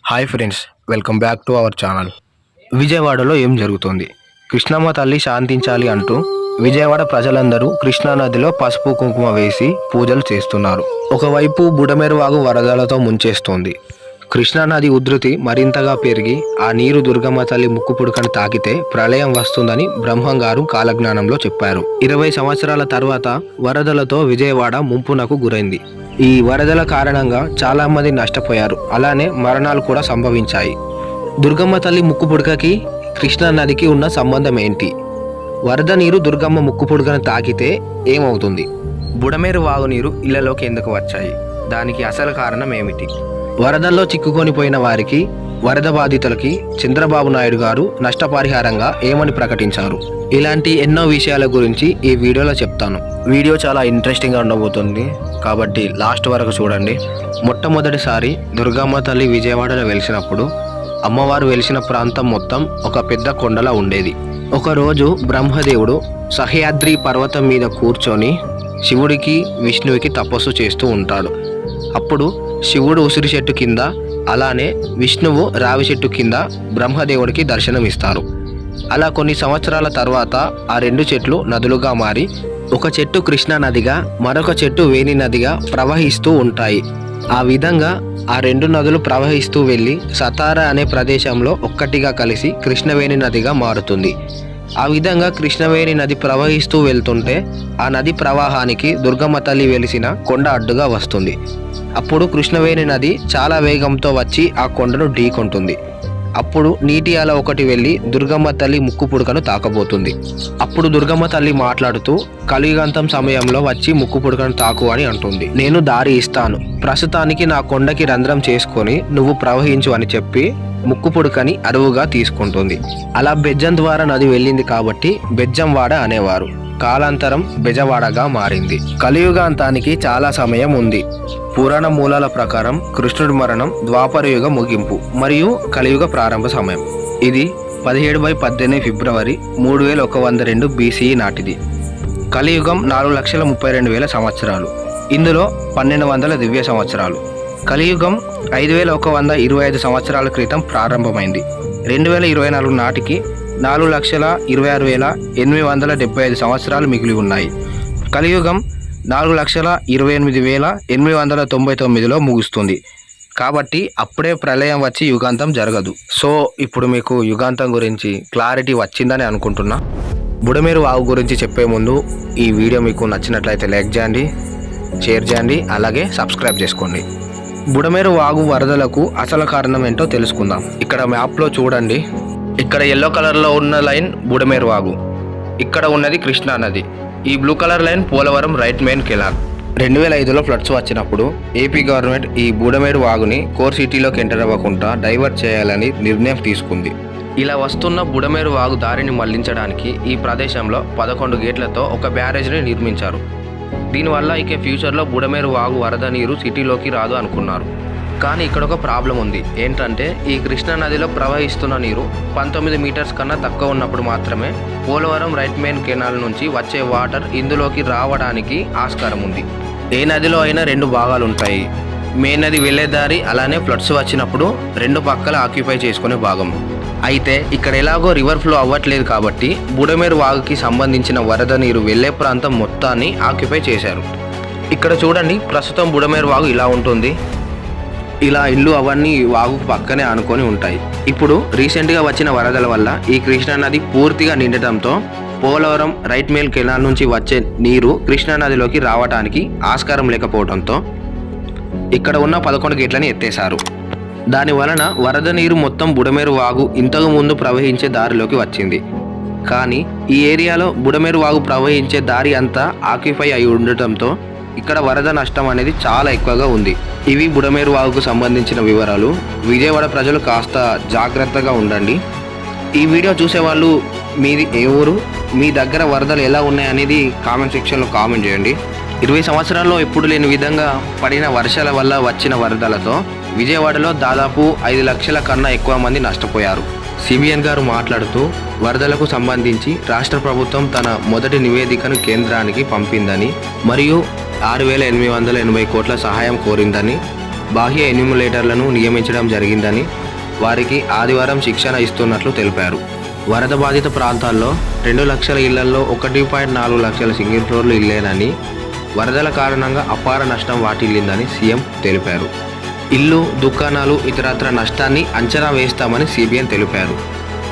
Hi friends, welcome back to our channel. విజయవాడలో ఏం జరుగుతుంది? కృష్ణమ్మ తల్లి శాంతించాలి అంటూ విజయవాడ ప్రజలందరూ కృష్ణానదిలో పసుపు కుంకుమ వేసి పూజలు చేస్తున్నారు. ఒకవైపు బుడమేరు వాగు వరదలతో ముంచేస్తోంది. కృష్ణానది ఉధృతి మరింతగా పెరిగి ఆ నీరు దుర్గమ్మ తల్లి ముక్కు పుడకను తాకితే ప్రళయం వస్తుందని బ్రహ్మంగారు కాలజ్ఞానంలో చెప్పారు. 20 సంవత్సరాల తర్వాత వరదలతో విజయవాడ ముంపునకు గురైంది. ఈ వరదల కారణంగా చాలా మంది నష్టపోయారు. అలానే మరణాలు కూడా సంభవించాయి. దుర్గమ్మ తల్లి ముక్కు పుడకకి కృష్ణానదికి ఉన్న సంబంధం ఏంటి? వరద నీరు దుర్గమ్మ ముక్కు పుడకను తాకితే ఏమవుతుంది? బుడమేరు వాగు నీరు ఇళ్లలోకి ఎందుకు వచ్చాయి? దానికి అసలు కారణం ఏమిటి? వరదల్లో చిక్కుకొని పోయిన వారికి, వరద బాధితులకి చంద్రబాబు నాయుడు గారు నష్టపరిహారంగా ఏమని ప్రకటించారు? ఇలాంటి ఎన్నో విషయాల గురించి ఈ వీడియోలో చెప్తాను. వీడియో చాలా ఇంట్రెస్టింగ్గా ఉండబోతుంది కాబట్టి లాస్ట్ వరకు చూడండి. మొట్టమొదటిసారి దుర్గమ్మ తల్లి విజయవాడలో వెలిసినప్పుడు అమ్మవారు వెలిసిన ప్రాంతం మొత్తం ఒక పెద్ద కొండలా ఉండేది. ఒకరోజు బ్రహ్మదేవుడు సహ్యాద్రి పర్వతం మీద కూర్చొని శివుడికి విష్ణువుకి తపస్సు చేస్తూ ఉంటాడు. అప్పుడు శివుడు ఉసిరి చెట్టు కింద, అలానే విష్ణువు రావి చెట్టు కింద బ్రహ్మదేవుడికి దర్శనమిస్తారు. అలా కొన్ని సంవత్సరాల తర్వాత ఆ రెండు చెట్లు నదులుగా మారి ఒక చెట్టు కృష్ణా నదిగా, మరొక చెట్టు వేణి నదిగా ప్రవహిస్తూ ఉంటాయి. ఆ విధంగా ఆ రెండు నదులు ప్రవహిస్తూ వెళ్ళి సతారా అనే ప్రదేశంలో ఒక్కటిగా కలిసి కృష్ణవేణి నదిగా మారుతుంది. ఆ విధంగా కృష్ణవేణి నది ప్రవహిస్తూ వెళ్తుంటే ఆ నది ప్రవాహానికి దుర్గమ్మ తల్లి వెలిసిన కొండ అడ్డుగా వస్తుంది. అప్పుడు కృష్ణవేణి నది చాలా వేగంతో వచ్చి ఆ కొండను ఢీకొంటుంది. అప్పుడు నీటి అల ఒకటి వెళ్ళి దుర్గమ్మ తల్లి ముక్కు పుడకను తాకబోతుంది. అప్పుడు దుర్గమ్మ తల్లి మాట్లాడుతూ కలియుగాంతం సమయంలో వచ్చి ముక్కు పుడకను తాకు అని అంటుంది. నేను దారి ఇస్తాను, ప్రస్తుతానికి నా కొండకి రంధ్రం చేసుకొని నువ్వు ప్రవహించు అని చెప్పి ముక్కు పుడకని అరువుగా తీసుకుంటుంది. అలా బెజ్జం ద్వారా నది వెళ్ళింది కాబట్టి బెజ్జంవాడ అనేవారు. కాలాంతరం బెజవాడగా మారింది. కలియుగాంతానికి చాలా సమయం ఉంది. పురాణ మూలాల ప్రకారం కృష్ణుడి మరణం ద్వాపర యుగ ముగింపు మరియు కలియుగ ప్రారంభ సమయం. ఇది 17/18 ఫిబ్రవరి 3102 BCE నాటిది. కలియుగం 4,32,000 సంవత్సరాలు. ఇందులో 1200 దివ్య సంవత్సరాలు. కలియుగం 5,125 సంవత్సరాల క్రితం ప్రారంభమైంది. 2024 నాటికి 4,26,875 సంవత్సరాలు మిగిలి ఉన్నాయి. కలియుగం 4,28,899లో ముగుస్తుంది. కాబట్టి అప్పుడే ప్రళయం వచ్చి యుగాంతం జరగదు. సో ఇప్పుడు మీకు యుగాంతం గురించి క్లారిటీ వచ్చిందని అనుకుంటున్నా. బుడమేరు వాగు గురించి చెప్పే ముందు ఈ వీడియో మీకు నచ్చినట్లయితే లైక్ చేయండి, షేర్ చేయండి, అలాగే సబ్స్క్రైబ్ చేసుకోండి. బుడమేరు వాగు వరదలకు అసలు కారణం ఏంటో తెలుసుకుందాం. ఇక్కడ మ్యాప్లో చూడండి. ఇక్కడ ఎల్లో కలర్లో ఉన్న లైన్ బుడమేరు వాగు, ఇక్కడ ఉన్నది కృష్ణా నది. ఈ blue colour line Polavaram right main canal. 2005లో ఫ్లడ్స్ వచ్చినప్పుడు ఏపీ గవర్నమెంట్ ఈ బుడమేరు వాగుని కోర్ సిటీలోకి ఎంటర్ అవ్వకుండా డైవర్ట్ చేయాలని నిర్ణయం తీసుకుంది. ఇలా వస్తున్న బుడమేరు వాగు దారిని మళ్లించడానికి ఈ ప్రదేశంలో 11 గేట్లతో ఒక బ్యారేజ్ని నిర్మించారు. దీనివల్ల ఇక ఫ్యూచర్లో బుడమేరు వాగు వరద నీరు సిటీలోకి రాదు అనుకున్నారు. కానీ ఇక్కడ ఒక ప్రాబ్లం ఉంది. ఏంటంటే ఈ కృష్ణా నదిలో ప్రవహిస్తున్న నీరు 19 మీటర్స్ కన్నా తక్కువ ఉన్నప్పుడు మాత్రమే పోలవరం రైట్ మెయిన్ కెనాల్ నుంచి వచ్చే వాటర్ ఇందులోకి రావడానికి ఆస్కారం ఉంది. ఏ నదిలో అయినా 2 భాగాలు ఉంటాయి. మెయిన్ నది వెళ్లే దారి, అలానే ఫ్లడ్స్ వచ్చినప్పుడు 2 పక్కల ఆక్యుపై చేసుకునే భాగం. అయితే ఇక్కడ ఎలాగో రివర్ ఫ్లో అవ్వట్లేదు కాబట్టి బుడమేరు వాగుకి సంబంధించిన వరద నీరు వెళ్లే ప్రాంతం మొత్తాన్ని ఆక్యుపై చేశారు. ఇక్కడ చూడండి, ప్రస్తుతం బుడమేరు వాగు ఇలా ఉంటుంది. ఇలా ఇల్లు అవన్నీ వాగు పక్కనే ఆనుకొని ఉంటాయి. ఇప్పుడు రీసెంట్గా వచ్చిన వరదల వల్ల ఈ కృష్ణా నది పూర్తిగా నిండటంతో పోలవరం రైట్ మెయిన్ కెనాల్ నుంచి వచ్చే నీరు కృష్ణా నదిలోకి రావడానికి ఆస్కారం లేకపోవడంతో ఇక్కడ ఉన్న 11 గేట్లని ఎత్తేశారు. దాని వలన వరద నీరు మొత్తం బుడమేరు వాగు ఇంతకు ముందు ప్రవహించే దారిలోకి వచ్చింది. కానీ ఈ ఏరియాలో బుడమేరు వాగు ప్రవహించే దారి అంతా ఆక్యుపై అయి ఉండటంతో ఇక్కడ వరద నష్టం అనేది చాలా ఎక్కువగా ఉంది. ఇవి బుడమేరు వాగుకు సంబంధించిన వివరాలు. విజయవాడ ప్రజలు కాస్త జాగ్రత్తగా ఉండండి. ఈ వీడియో చూసేవాళ్ళు మీది ఏ ఊరు, మీ దగ్గర వరదలు ఎలా ఉన్నాయనేది కామెంట్ సెక్షన్లో కామెంట్ చేయండి. 20 సంవత్సరాల్లో ఎప్పుడు లేని విధంగా పడిన వర్షాల వల్ల వచ్చిన వరదలతో విజయవాడలో దాదాపు 5 లక్షల కన్నా ఎక్కువ మంది నష్టపోయారు. సిబిఎన్ గారు మాట్లాడుతూ వరదలకు సంబంధించి రాష్ట్ర ప్రభుత్వం తన మొదటి నివేదికను కేంద్రానికి పంపిందని మరియు 6,880 కోట్ల సహాయం కోరిందని, బాహ్య ఎన్యూమిలేటర్లను నియమించడం జరిగిందని, వారికి ఆదివారం శిక్షణ ఇస్తున్నట్లు తెలిపారు. వరద బాధిత ప్రాంతాల్లో 2 లక్షల ఇళ్లలో 1.4 లక్షల సింగిల్ ఫ్లోర్లు ఇల్లేనని, వరదల కారణంగా అపార నష్టం వాటిల్లిందని సీఎం తెలిపారు. ఇల్లు, దుకాణాలు ఇతరత్ర నష్టాన్ని అంచనా వేస్తామని సిబిఎన్ తెలిపారు.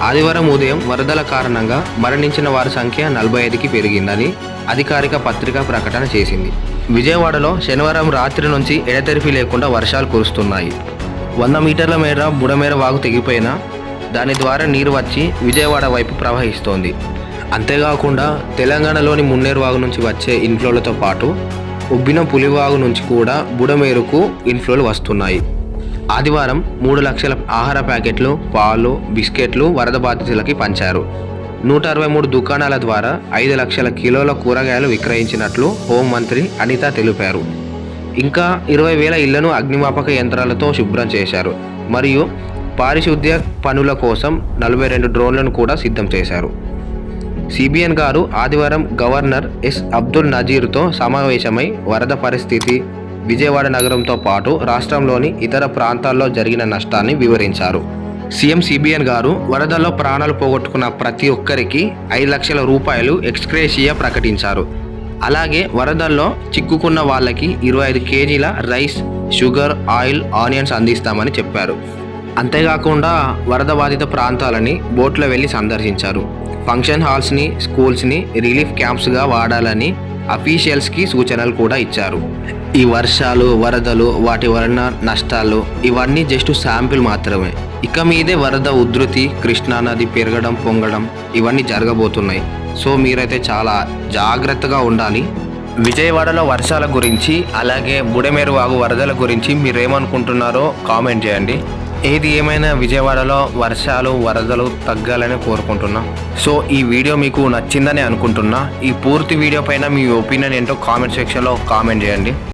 ఆదివారం ఉదయం వరదల కారణంగా మరణించిన వారి సంఖ్య 45కి పెరిగిందని అధికారిక పత్రిక ప్రకటన చేసింది. విజయవాడలో శనివారం రాత్రి నుంచి ఎడతెరిపి లేకుండా వర్షాలు కురుస్తున్నాయి. 100 మీటర్ల మేర బుడమేర వాగు తెగిపోయినా దాని ద్వారా నీరు వచ్చి విజయవాడ వైపు ప్రవహిస్తోంది. అంతేకాకుండా తెలంగాణలోని మున్నేరు వాగు నుంచి వచ్చే ఇన్ఫ్లోలతో పాటు ఉబ్బిన పులివాగు నుంచి కూడా బుడమేరుకు ఇన్ఫ్లోలు వస్తున్నాయి. ఆదివారం 3 లక్షల ఆహార ప్యాకెట్లు, పాలు, బిస్కెట్లు వరద బాధితులకి పంచారు. 163 దుకాణాల ద్వారా 5 లక్షల కిలోల కూరగాయలు విక్రయించినట్లు హోంమంత్రి అనిత తెలిపారు. ఇంకా 20,000 ఇళ్లను అగ్నిమాపక యంత్రాలతో శుభ్రం చేశారు. మరియు పారిశుద్ధ్య పనుల కోసం 42 డ్రోన్లను కూడా సిద్ధం చేశారు. సిబిఎన్ గారు ఆదివారం గవర్నర్ ఎస్ అబ్దుల్ నజీర్తో సమావేశమై వరద పరిస్థితి, విజయవాడ నగరంతో పాటు రాష్ట్రంలోని ఇతర ప్రాంతాల్లో జరిగిన నష్టాన్ని వివరించారు. సీఎం సిబిఎన్ గారు వరదల్లో ప్రాణాలు పోగొట్టుకున్న ప్రతి ఒక్కరికి 5 లక్షల రూపాయలు ఎక్స్గ్రేషియా ప్రకటించారు. అలాగే వరదల్లో చిక్కుకున్న వాళ్ళకి 25 కేజీల రైస్, షుగర్, ఆయిల్, ఆనియన్స్ అందిస్తామని చెప్పారు. అంతేకాకుండా వరద బాధిత ప్రాంతాలని బోట్లో వెళ్లి సందర్శించారు. ఫంక్షన్ హాల్స్ని, స్కూల్స్ని రిలీఫ్ క్యాంప్స్గా వాడాలని అఫీషియల్స్కి సూచనలు కూడా ఇచ్చారు. ఈ వర్షాలు, వరదలు, వాటి వలన నష్టాలు ఇవన్నీ జస్ట్ శాంపిల్ మాత్రమే. ఇక మీదే వరద ఉధృతి, కృష్ణానది పెరగడం, పొంగడం ఇవన్నీ జరగబోతున్నాయి. సో మీరైతే చాలా జాగ్రత్తగా ఉండాలి. విజయవాడలో వర్షాల గురించి, అలాగే బుడమేరు వాగు వరదల గురించి మీరేమనుకుంటున్నారో కామెంట్ చేయండి. ఏది ఏమైనా విజయవాడలో వర్షాలు, వరదలు తగ్గాలని కోరుకుంటున్నా. సో ఈ వీడియో మీకు నచ్చిందని అనుకుంటున్నా. ఈ పూర్తి వీడియో పైన మీ ఒపీనియన్ ఏంటో కామెంట్ సెక్షన్లో కామెంట్ చేయండి.